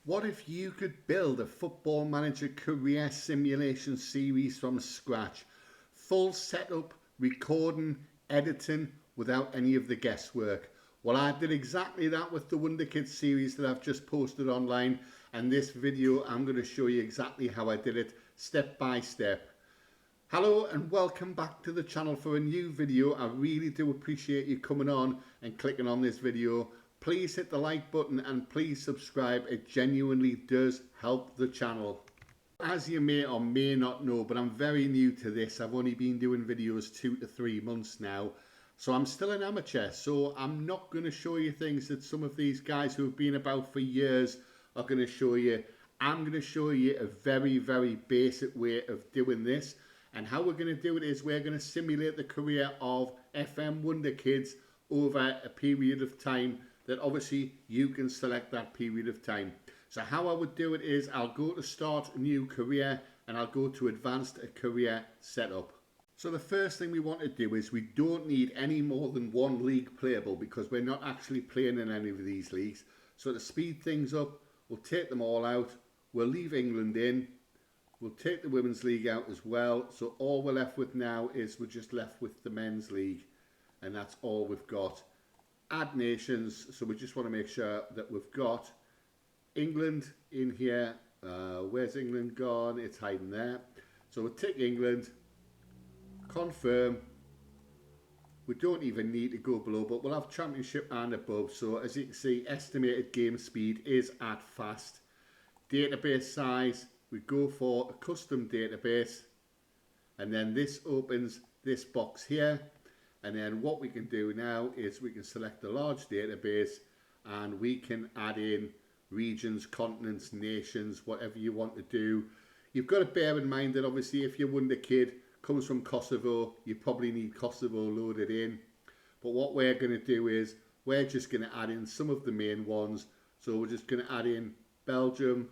What if you could build a Football Manager career simulation series from scratch? Full setup, recording, editing, without any of the guesswork. Well, I did exactly that with the Wonderkids series that I've just posted online, and this video I'm going to show you exactly how I did it step by step. Hello and welcome back to the channel for a new video. I really do appreciate you coming on and clicking on this video. Please hit the like button and please subscribe. It genuinely does help the channel. As you may or may not know, but I'm very new to this. I've only been doing videos 2 to 3 months now. So I'm still an amateur. So I'm not going to show you things that some of these guys who have been about for years are going to show you. I'm going to show you a very, very basic way of doing this. And how we're going to do it is we're going to simulate the career of FM Wonderkids over a period of time that obviously you can select that period of time. So how I would do it is I'll go to start a new career and I'll go to advanced career setup. So the first thing we want to do is we don't need any more than one league playable because we're not actually playing in any of these leagues. So to speed things up, we'll take them all out. We'll leave England in. We'll take the Women's League out as well. So all we're left with now is we're just left with the Men's League. And that's all we've got. Add nations. So we just want to make sure that we've got England in here. Where's England gone? It's hiding there. So we'll tick England. Confirm. We don't even need to go below, but we'll have Championship and above. So as you can see, estimated game speed is at fast. Database size. We go for a custom database. And then this opens this box here. And then what we can do now is we can select a large database and we can add in regions, continents, nations, whatever you want to do. You've got to bear in mind that obviously if your Wonderkid comes from Kosovo, you probably need Kosovo loaded in. But what we're going to do is we're just going to add in some of the main ones. So we're just going to add in Belgium.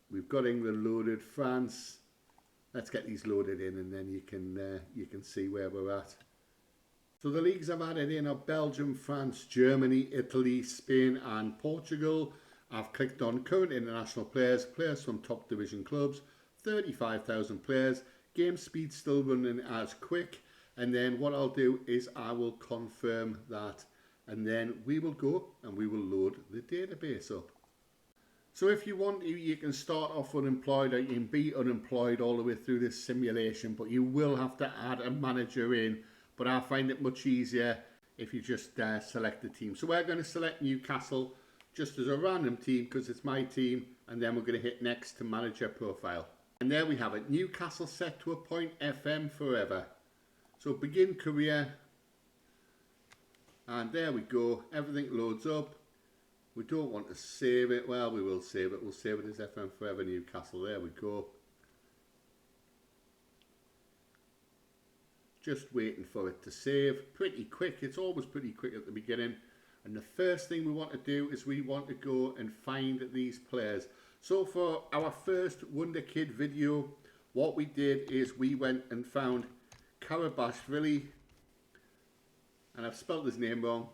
We've got England loaded, France. Let's get these loaded in and then you can see where we're at. So the leagues I've added in are Belgium, France, Germany, Italy, Spain and Portugal. I've clicked on current international players, players from top division clubs, 35,000 players, game speed still running as quick. And then what I'll do is I will confirm that and then we will go and we will load the database up. So if you want to, you can start off unemployed or you can be unemployed all the way through this simulation, but you will have to add a manager in. But I find it much easier if you just select the team. So we're going to select Newcastle just as a random team because it's my team, and then we're going to hit next to manager profile. And there we have it, Newcastle set to appoint FM forever. So begin career, and there we go, everything loads up. We don't want to save it. Well, we will save it. We'll save it as FM Forever Newcastle. There we go. Just waiting for it to save. Pretty quick. It's always pretty quick at the beginning. And the first thing we want to do is we want to go and find these players. So for our first Wonderkid video, what we did is we went and found Karabashvili. And I've spelled his name wrong.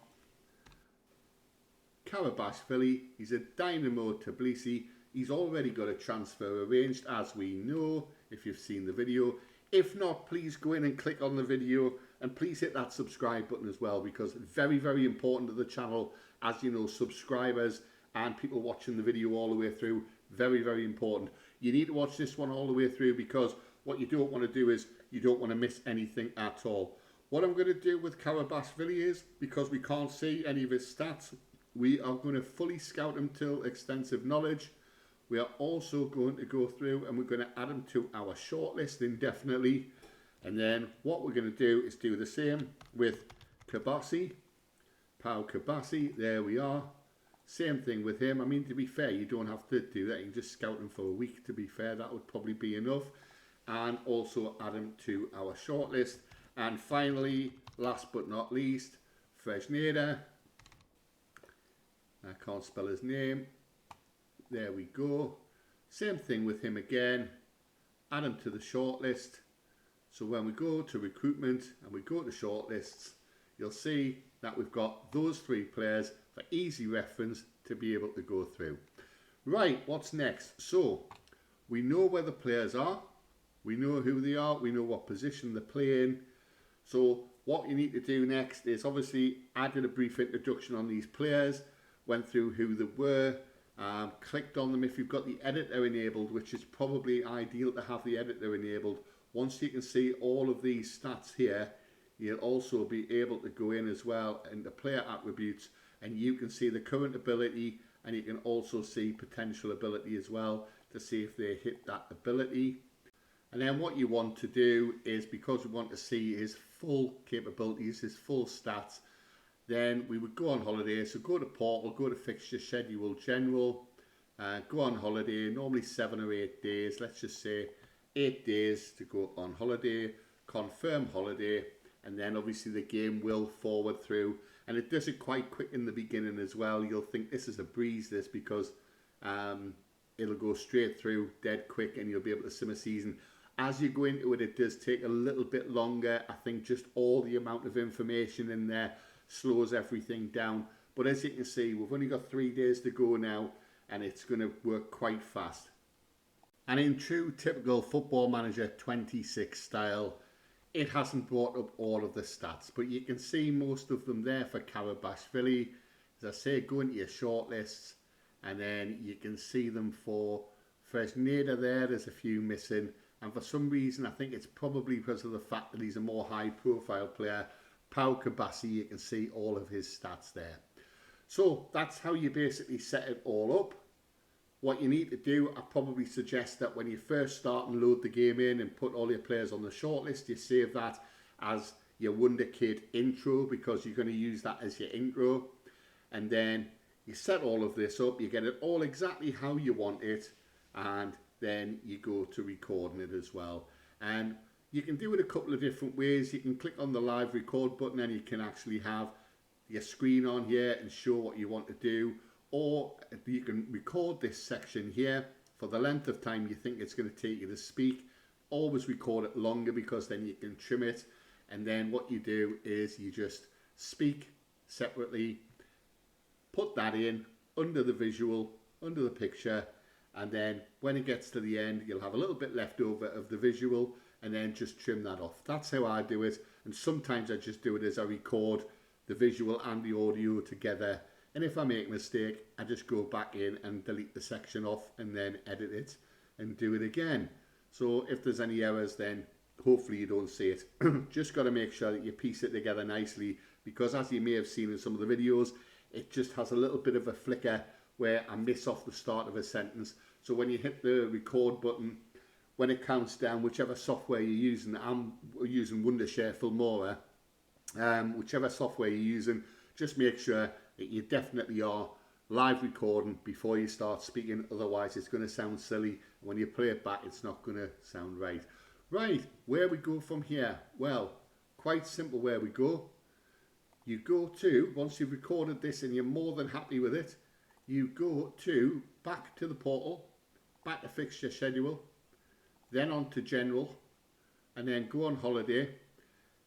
Karabashvili, he's a Dynamo Tbilisi. He's already got a transfer arranged, as we know, if you've seen the video. If not, please go in and click on the video and please hit that subscribe button as well, because very, very important to the channel. As you know, subscribers and people watching the video all the way through, very, very important. You need to watch this one all the way through because what you don't want to do is you don't want to miss anything at all. What I'm going to do with Karabashvili is, because we can't see any of his stats, we are going to fully scout him till extensive knowledge. We are also going to go through and we're going to add him to our shortlist indefinitely. And then what we're going to do is do the same with Kabasi. Pau Kabasi, there we are. Same thing with him. I mean, to be fair, you don't have to do that. You can just scout him for a week. To be fair, that would probably be enough. And also add him to our shortlist. And finally, last but not least, Fresneda. I can't spell his name. There we go. Same thing with him again. Add him to the shortlist. So when we go to recruitment and we go to shortlists, you'll see that we've got those 3 players for easy reference to be able to go through. Right, what's next? So we know where the players are, we know who they are, we know what position they're playing. So what you need to do next is obviously added a brief introduction on these players, went through who they were, clicked on them if you've got the editor enabled, which is probably ideal to have the editor enabled. Once you can see all of these stats here, you'll also be able to go in as well into player attributes, and you can see the current ability, and you can also see potential ability as well to see if they hit that ability. And then what you want to do is, because we want to see his full capabilities, his full stats, then we would go on holiday. So go to portal, go to fixture schedule general, go on holiday, normally 7 or 8 days. Let's just say 8 days to go on holiday, confirm holiday, and then obviously the game will forward through. And it does it quite quick in the beginning as well. You'll think this is a breeze, this, because it'll go straight through dead quick and you'll be able to sim a season. As you go into it, it does take a little bit longer. I think just all the amount of information in there slows everything down. But as you can see, we've only got 3 days to go now, and it's going to work quite fast. And in true typical Football Manager 26 style, it hasn't brought up all of the stats, but you can see most of them there for Karabashvili. As I say, go into your shortlists, and then you can see them for Fresneda there. There's a few missing. And for some reason, I think it's probably because of the fact that he's a more high-profile player. Pau Kabasi, you can see all of his stats there. So that's how you basically set it all up. What you need to do, I probably suggest that when you first start and load the game in and put all your players on the shortlist, you save that as your Wonderkid intro, because you're going to use that as your intro. And then you set all of this up, you get it all exactly how you want it, and then you go to recording it as well. And you can do it a couple of different ways. You can click on the live record button and you can actually have your screen on here and show what you want to do. Or you can record this section here for the length of time you think it's going to take you to speak. Always record it longer, because then you can trim it. And then what you do is you just speak separately, put that in under the visual, under the picture, and then when it gets to the end, you'll have a little bit left over of the visual, and then just trim that off. That's how I do it. And sometimes I just do it as I record the visual and the audio together. And if I make a mistake, I just go back in and delete the section off and then edit it and do it again. So if there's any errors, then hopefully you don't see it. Just got to make sure that you piece it together nicely, because as you may have seen in some of the videos, it just has a little bit of a flicker where I miss off the start of a sentence. So when you hit the record button, when it counts down, whichever software you're using, I'm using Wondershare Filmora, whichever software you're using, just make sure that you definitely are live recording before you start speaking. Otherwise it's going to sound silly. When you play it back, it's not going to sound right. Right, where we go from here? Well, quite simple where we go. You go to, once you've recorded this and you're more than happy with it, you go to back to the portal, back to fixture schedule, then on to general, and then go on holiday.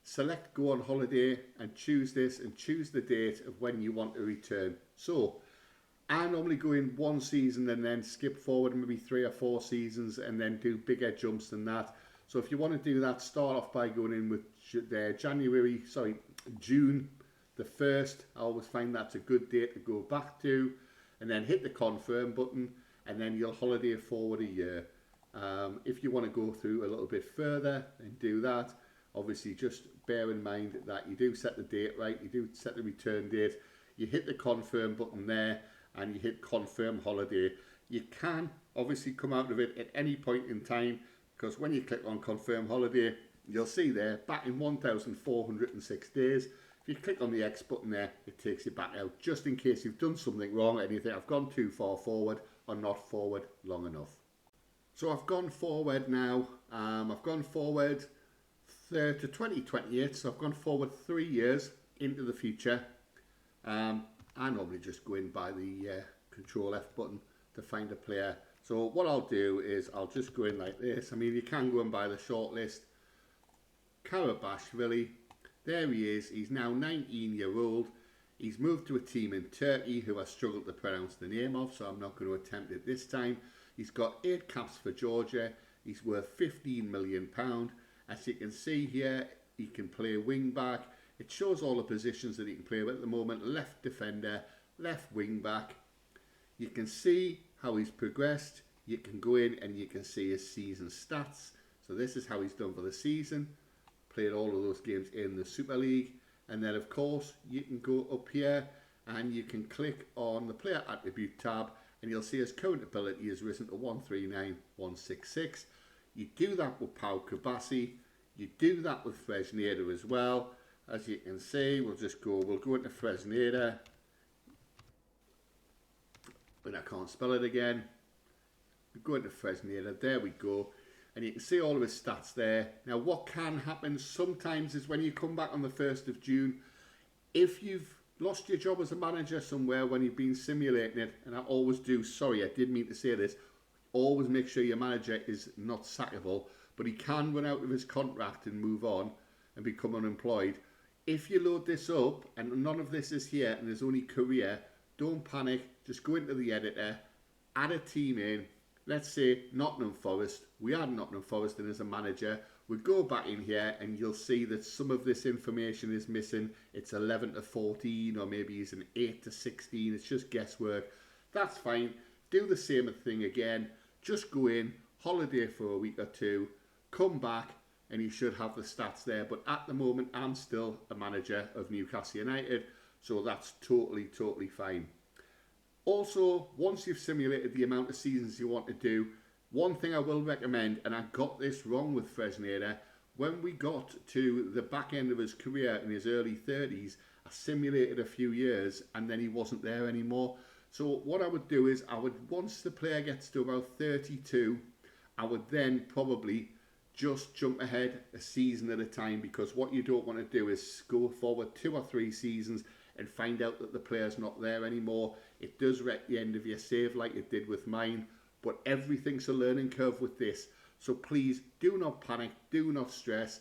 Select go on holiday and choose this, and choose the date of when you want to return. So I normally go in 1 season and then skip forward maybe 3 or 4 seasons and then do bigger jumps than that. So if you want to do that, start off by going in with June the 1st. I always find that's a good date to go back to, and then hit the confirm button, and then you'll holiday forward a year. If you want to go through a little bit further and do that, obviously just bear in mind that you do set the date right, you do set the return date, you hit the confirm button there, and you hit confirm holiday. You can obviously come out of it at any point in time, because when you click on confirm holiday, you'll see there back in 1,406 days. If you click on the X button there, it takes you back out, just in case you've done something wrong and you think I've gone too far forward or not forward long enough. So I've gone forward now. I've gone forward to 2028, so I've gone forward 3 years into the future. I normally just go in by the Control F button to find a player. So what I'll do is I'll just go in like this. I mean, you can go in by the shortlist. Karabashvili. There he is. He's now 19-year-old. He's moved to a team in Turkey who I struggled to pronounce the name of, so I'm not going to attempt it this time. He's got 8 caps for Georgia. He's worth £15 million. As you can see here, he can play wing back. It shows all the positions that he can play at the moment. Left defender, left wing back. You can see how he's progressed. You can go in and you can see his season stats. So this is how he's done for the season. Played all of those games in the Super League. And then of course you can go up here and you can click on the player attribute tab and you'll see his current ability has risen to 139,166. You do that with Pau Kabasi. You do that with Fresneda as well. As you can see, we'll go into Fresneda. But I can't spell it again. We go into Fresneda, there we go. And you can see all of his stats there. Now what can happen sometimes is when you come back on the 1st of June, if you've lost your job as a manager somewhere when you've been simulating it, and I always do, sorry, I did mean to say this, always make sure your manager is not sackable, but he can run out of his contract and move on and become unemployed. If you load this up and none of this is here and there's only career, don't panic, just go into the editor, add a team in. Let's say Nottingham Forest. We add Nottingham Forest in as a manager. We go back in here and you'll see that some of this information is missing. It's 11 to 14 or maybe he's an 8 to 16. It's just guesswork. That's fine. Do the same thing again. Just go in, holiday for a week or two, come back and you should have the stats there. But at the moment, I'm still a manager of Newcastle United. So that's totally fine. Also, once you've simulated the amount of seasons you want to do, one thing I will recommend, and I got this wrong with Fresneda, when we got to the back end of his career in his early 30s, I simulated a few years and then he wasn't there anymore. So what I would do is, once the player gets to about 32, I would then probably just jump ahead a season at a time, because what you don't want to do is go forward 2 or 3 seasons and find out that the player's not there anymore. It does wreck the end of your save like it did with mine, but everything's a learning curve with this. So please do not panic, do not stress.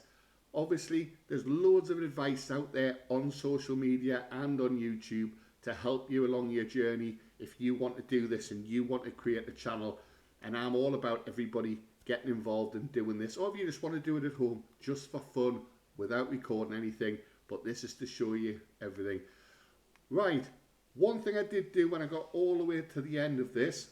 Obviously, there's loads of advice out there on social media and on YouTube to help you along your journey if you want to do this and you want to create a channel. And I'm all about everybody getting involved and doing this. Or if you just want to do it at home, just for fun, without recording anything. But this is to show you everything. Right, one thing I did do when I got all the way to the end of this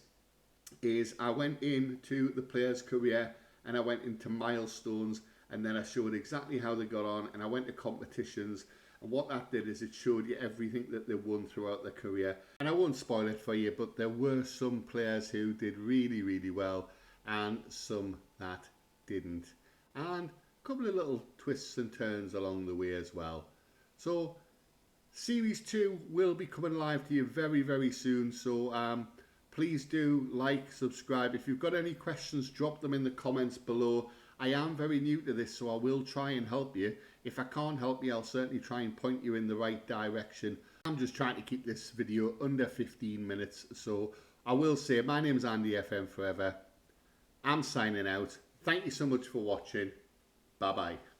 is I went into the player's career and I went into milestones, and then I showed exactly how they got on, and I went to competitions, and what that did is it showed you everything that they won throughout their career. And I won't spoil it for you, but there were some players who did really well and some that didn't, and a couple of little twists and turns along the way as well. So Series 2 will be coming live to you very soon, so please do like, subscribe. If you've got any questions, drop them in the comments below. I am very new to this, so I will try and help you. If I can't help you, I'll certainly try and point you in the right direction. I'm just trying to keep this video under 15 minutes, so I will say my name's Andy FM Forever. I'm signing out. Thank you so much for watching. Bye bye.